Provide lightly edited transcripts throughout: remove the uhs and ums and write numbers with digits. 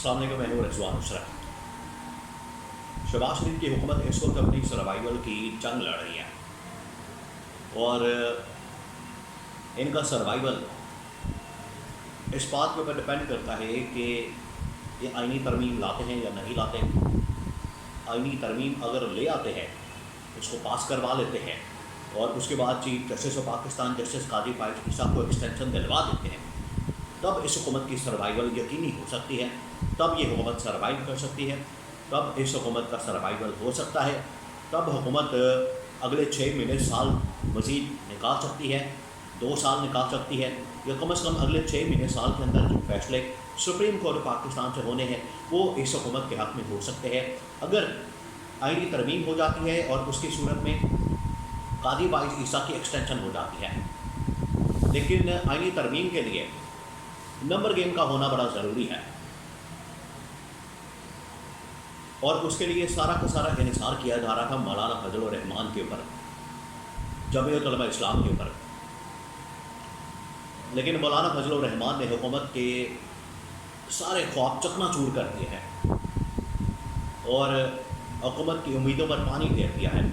السلام علیکم، میں ہوں رضوان اشرف۔ شہباز شریف کی حکومت اس وقت اپنی سروائیول کی جنگ لڑ رہی ہے، اور ان کا سروائیول اس بات کے اوپر ڈپینڈ کرتا ہے کہ یہ آئینی ترمیم لاتے ہیں یا نہیں لاتے۔ آئینی ترمیم اگر لے آتے ہیں، اس کو پاس کروا لیتے ہیں، اور اس کے بعد chief justice of Pakistan justice قاضی فائز عیسیٰ کو ایکسٹینشن دلوا دیتے ہیں، تب اس حکومت کی سروائیول یقینی ہو سکتی ہے، تب یہ حکومت سروائیو کر سکتی ہے، تب اس حکومت کا سروائیول ہو سکتا ہے، تب حکومت اگلے 6 مہینے سال مزید نکال سکتی ہے، 2 سال نکال سکتی ہے، یا کم از کم اگلے 6 مہینے سال کے اندر جو فیصلے سپریم کورٹ پاکستان سے ہونے ہیں وہ اس حکومت کے حق میں ہو سکتے ہیں۔ اگر آئینی ترمیم ہو جاتی ہے اور اس کی صورت میں قاضی فائز عیسیٰ کی ایکسٹینشن ہو جاتی ہے، لیکن آئینی ترمیم کے لیے نمبر گیم کا ہونا بڑا ضروری ہے، اور اس کے لیے سارا کا سارا انحصار کیا جا رہا تھا مولانا فضل الرحمان کے اوپر، جمعیت علماء اسلام کے اوپر، لیکن مولانا فضل الرحمان نے حکومت کے سارے خواب چکنا چور کر دیے ہیں اور حکومت کی امیدوں پر پانی پھیر دیا ہے،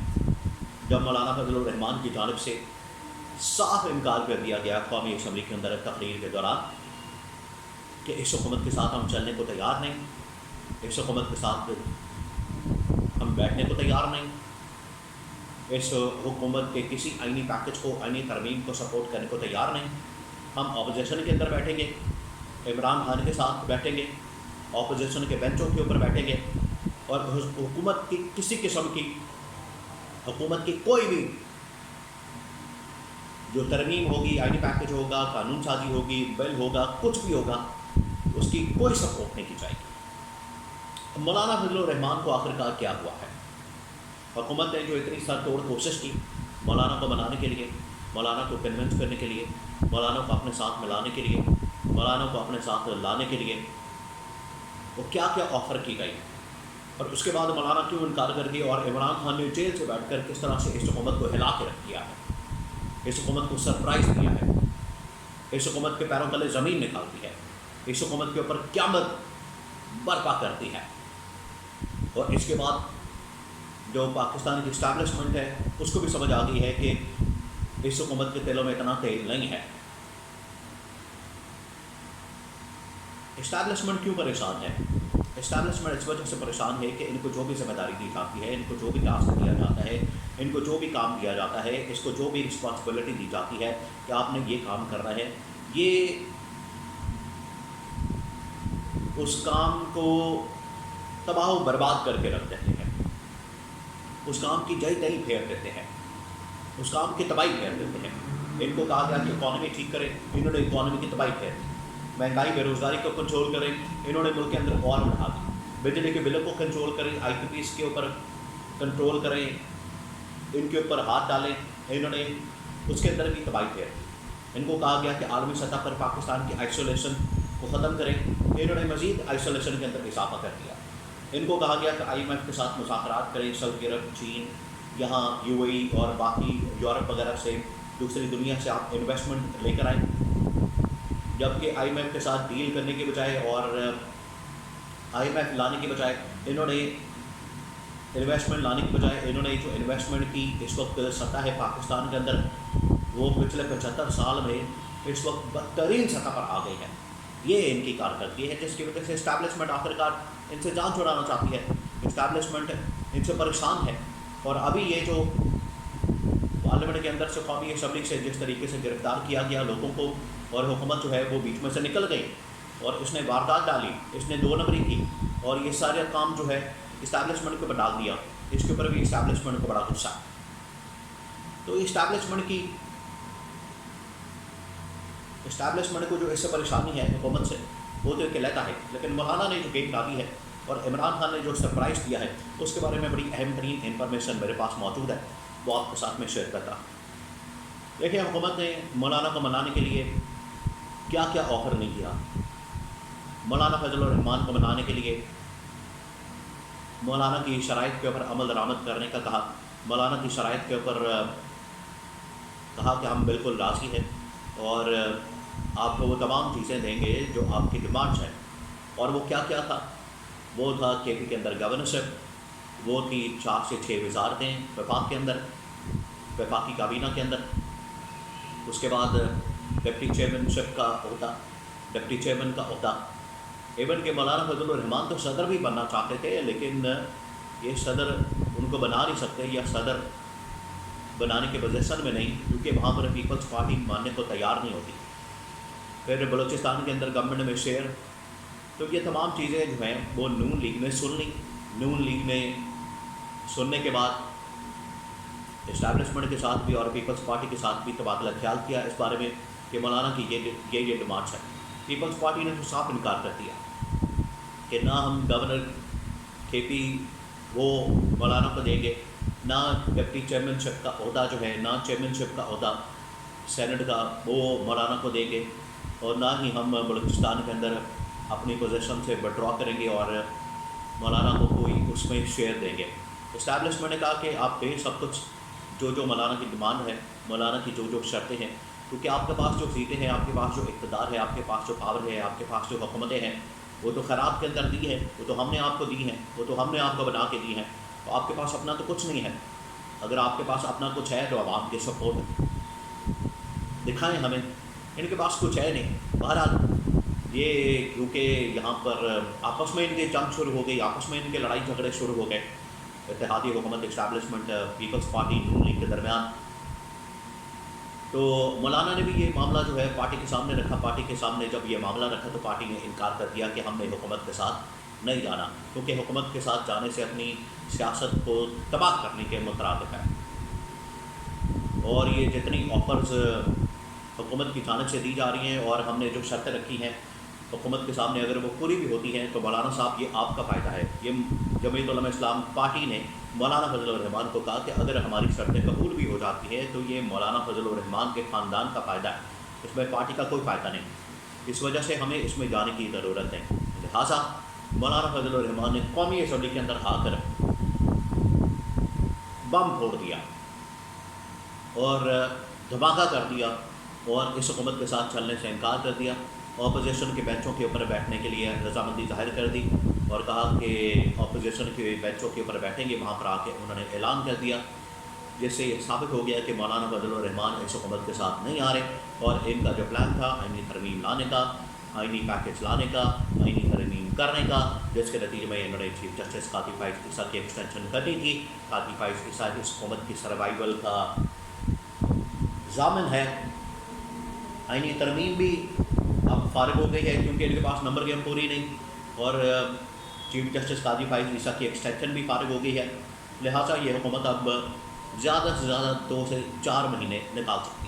جب مولانا فضل الرحمان کی جانب سے صاف انکار کر دیا گیا قومی اسمبلی کے اندر تقریر کے دوران کہ اس حکومت کے ساتھ ہم چلنے کو تیار نہیں، اس حکومت کے ساتھ ہم بیٹھنے کو تیار نہیں، اس حکومت کے کسی آئینی پیکج کو، آئینی ترمیم کو سپورٹ کرنے کو تیار نہیں، ہم اپوزیشن کے اندر بیٹھیں گے، عمران خان کے ساتھ بیٹھیں گے، اپوزیشن کے بینچوں کے اوپر بیٹھیں گے، اور حکومت کی کسی قسم کی، حکومت کی کوئی بھی جو ترمیم ہوگی، آئینی پیکج ہوگا، قانون سازی ہوگی، بل ہوگا، کچھ بھی ہوگا، اس کی کوئی سپورٹ نہیں کی جائے گی۔ مولانا فضل الرحمان کو آخرکار کیا ہوا ہے؟ حکومت نے جو اتنی سر توڑ کوشش کی مولانا کو منانے کے لیے، مولانا کو کنونس کرنے کے لیے، مولانا کو اپنے ساتھ ملانے کے لیے، مولانا کو اپنے ساتھ لانے کے لیے، وہ کیا کیا آفر کی گئی، اور اس کے بعد مولانا کیوں انکار کر دی، اور عمران خان نے جیل سے بیٹھ کر کس طرح سے اس حکومت کو ہلا کے رکھ دیا ہے، اس حکومت کو سرپرائز دیا ہے، اس حکومت کے پیروں تلے زمین نکالتی ہے، اس حکومت کے اوپر قیامت برپا کرتی ہے، اور اس کے بعد جو پاکستان کی اسٹیبلشمنٹ ہے اس کو بھی سمجھ آ گئی ہے کہ اس حکومت کے دلوں میں اتنا تیل نہیں ہے۔ اسٹیبلشمنٹ کیوں پریشان ہے؟ اسٹیبلشمنٹ اس وجہ سے پریشان ہے کہ ان کو جو بھی ذمہ داری دی جاتی ہے، ان کو جو بھی ٹاسک دیا جاتا ہے، ان کو جو بھی کام دیا جاتا ہے، اس کو جو بھی رسپانسبلٹی دی جاتی ہے کہ آپ نے یہ کام کرنا ہے، یہ اس کام کو تباہ و برباد کر کے رکھ دیتے ہیں، اس کام کی جئی تئی پھیر دیتے ہیں، اس کام کی تباہی پھیر دیتے ہیں۔ ان کو کہا گیا کہ اکانومی ٹھیک کریں، انہوں نے اکانومی کی تباہی پھیر دی، مہنگائی بے روزگاری کو کنٹرول کریں، انہوں نے ملک کے اندر اور بڑھا دی، بجلی کے بلوں کو کنٹرول کریں، آئی پی پیز کے اوپر کنٹرول کریں، ان کے اوپر ہاتھ ڈالیں، انہوں نے اس کے اندر بھی تباہی پھیر دی۔ ان کو کہا گیا کہ عالمی سطح پر پاکستان کی آئسولیشن کو ختم کریں، انہوں نے مزید آئسولیشن کے اندر اضافہ کر دیا۔ ان کو کہا گیا کہ IMF کے ساتھ مذاکرات کریں، سعودی عرب، چین، یہاں UAE اور باقی یورپ وغیرہ سے، دوسری دنیا سے آپ انویسٹمنٹ لے کر آئیں، جبکہ IMF کے ساتھ ڈیل کرنے کے بجائے اور IMF لانے کے بجائے انہوں نے انویسٹمنٹ لانے کی بجائے انہوں نے جو انویسٹمنٹ کی اس وقت سطح ہے پاکستان کے اندر، وہ پچھلے 75 سال میں اس وقت بدترین سطح پر آ گئی ہے۔ یہ ان کی کارکردگی ہے جس کی وجہ سے اسٹیبلشمنٹ آخرکار ان سے جان چھڑانا چاہتی ہے، اسٹیبلشمنٹ ان سے پریشان ہے، اور ابھی یہ جو پارلیمنٹ کے اندر سے قومی اسمبلی سے جس طریقے سے گرفتار کیا گیا لوگوں کو، اور حکومت جو ہے وہ بیچ میں سے نکل گئی، اور اس نے واردات ڈالی، اس نے 2 نمبری کی، اور یہ سارے کام جو ہے اسٹیبلشمنٹ کو ڈال دیا، اس کے اوپر بھی اسٹیبلشمنٹ کو بڑا غصہ ہے۔ تو اسٹیبلشمنٹ کو جو اس سے پریشانی ہے حکومت سے، وہ تو ایک علیحدہ ہے، لیکن مولانا نے جو گیم ڈالی ہے اور عمران خان نے جو سرپرائز دیا ہے اس کے بارے میں بڑی اہم ترین انفارمیشن میرے پاس موجود ہے، وہ آپ کے ساتھ میں شیئر کرتا ہوں۔ دیکھیں، حکومت نے مولانا کو منانے کے لیے کیا کیا آفر نہیں کیا۔ مولانا فضل الرحمان کو منانے کے لیے مولانا کی شرائط کے اوپر عمل درآمد کرنے کا کہا، مولانا کی شرائط کے اوپر کہا کہ ہم بالکل راضی ہیں اور آپ کو وہ تمام چیزیں دیں گے جو آپ کی ڈیمانڈس ہیں، اور وہ کیا کیا تھا؟ وہ تھا کے پی کے اندر گورنرشپ، وہ تھی 4 سے 6 وزارتیں وفاق کے اندر، وفاقی کابینہ کے اندر، اس کے بعد ڈپٹی چیئرمین شپ کا عہدہ، ڈپٹی چیئرمین کا عہدہ۔ ایون کہ مولانا فضل الرحمان تو صدر بھی بننا چاہتے تھے، لیکن یہ صدر ان کو بنا نہیں سکتے، یا صدر بنانے کے پوزیشن میں نہیں، کیونکہ وہاں پر پیپلز پارٹی ماننے کو تیار نہیں ہوتی۔ پھر بلوچستان کے اندر گورنمنٹ میں شیئر، تو یہ تمام چیزیں جو ہیں وہ نون لیگ نے سن لی۔ نون لیگ نے سننے کے بعد اسٹیبلشمنٹ کے ساتھ بھی اور پیپلز پارٹی کے ساتھ بھی تبادلہ خیال کیا اس بارے میں کہ مولانا کی یہ ڈیمانڈس ہے۔ پیپلز پارٹی نے تو صاف انکار کر دیا کہ نہ ہم گورنر کے پی وہ مولانا کو دیں گے، نہ ڈپٹی چیئرمین شپ کا عہدہ جو ہے، نہ چیئرمین شپ کا عہدہ سینٹ کا وہ مولانا کو دیں گے، اور نہ ہی ہم بلوچستان کے اندر اپنی پوزیشن سے وڈرا کریں گے اور مولانا کو کوئی اس میں شیئر دیں گے۔ اسٹیبلشمنٹ نے کہا کہ آپ پہ سب کچھ جو مولانا کی ڈیمانڈ ہے، مولانا کی جو شرطیں ہیں، کیونکہ آپ کے پاس جو سیٹیں ہیں، آپ کے پاس جو اقتدار ہے، آپ کے پاس جو پاور ہے، آپ کے پاس جو حکومتیں ہیں، وہ تو خراب کے اندر دی ہے، وہ تو ہم نے آپ کو دی ہیں، وہ تو ہم نے آپ کو بنا کے دی ہیں، تو آپ کے پاس اپنا تو کچھ نہیں ہے۔ اگر آپ کے پاس اپنا کچھ ہے تو عوام کے سپورٹ دکھائیں ہمیں، ان کے پاس کچھ ہے نہیں۔ بہرحال یہ کیونکہ یہاں پر آپس میں ان کی جنگ شروع ہو گئی، آپس میں ان کے لڑائی جھگڑے شروع ہو گئے، اتحادی حکومت، اسٹیبلشمنٹ، پیپلز پارٹی، نون لیگ کے درمیان۔ تو مولانا نے بھی یہ معاملہ جو ہے پارٹی کے سامنے رکھا۔ پارٹی کے سامنے جب یہ معاملہ رکھا تو پارٹی نے انکار کر دیا کہ ہم نے حکومت کے ساتھ نہیں جانا، کیونکہ حکومت کے ساتھ جانے سے اپنی سیاست کو تباہ کرنے کے مترادف ہے، اور یہ جتنی آفرز حکومت کی جانب سے دی جا رہی ہیں اور ہم نے جو شرطیں رکھی ہیں حکومت کے سامنے، اگر وہ پوری بھی ہوتی ہیں تو مولانا صاحب یہ آپ کا فائدہ ہے۔ یہ جمعیت علماء اسلام پارٹی نے مولانا فضل الرحمان کو کہا کہ اگر ہماری شرطیں قبول بھی ہو جاتی ہیں تو یہ مولانا فضل الرحمان کے خاندان کا فائدہ ہے، اس میں پارٹی کا کوئی فائدہ نہیں، اس وجہ سے ہمیں اس میں جانے کی ضرورت ہے۔ لہٰذا مولانا فضل الرحمان نے قومی اسمبلی کے اندر آ کر بم پھوڑ دیا اور دھماکہ کر دیا اور اس حکومت کے ساتھ چلنے سے انکار کر دیا۔ اپوزیشن کے بینچوں کے اوپر بیٹھنے کے لیے رضامندی ظاہر کر دی اور کہا کہ اپوزیشن کے بینچوں کے اوپر بیٹھیں گے، وہاں پر آ کے انہوں نے اعلان کر دیا، جس سے یہ ثابت ہو گیا کہ مولانا فضل الرحمان اس حکومت کے ساتھ نہیں آ رہے، اور ان کا جو پلان تھا آئینی ترمیم لانے کا، آئینی پیکج لانے کا، آئینی ترمیم کرنے کا، جس کے نتیجے میں انہوں نے چیف جسٹس قاضی فائز عیسیٰ کی ایکسٹینشن کرنی تھی۔ قاضی فائز عیسیٰ اس حکومت کی سروائیول کا ضامن ہے۔ آئینی ترمیم بھی اب فارغ ہو گئی ہے کیونکہ ان کے پاس نمبر گیم پوری نہیں، اور چیف جسٹس قاضی فائز عیسیٰ کی ایکسٹینشن بھی فارغ ہو گئی ہے، لہٰذا یہ حکومت اب زیادہ سے زیادہ 2 سے 4 مہینے نکال سکتی ہے۔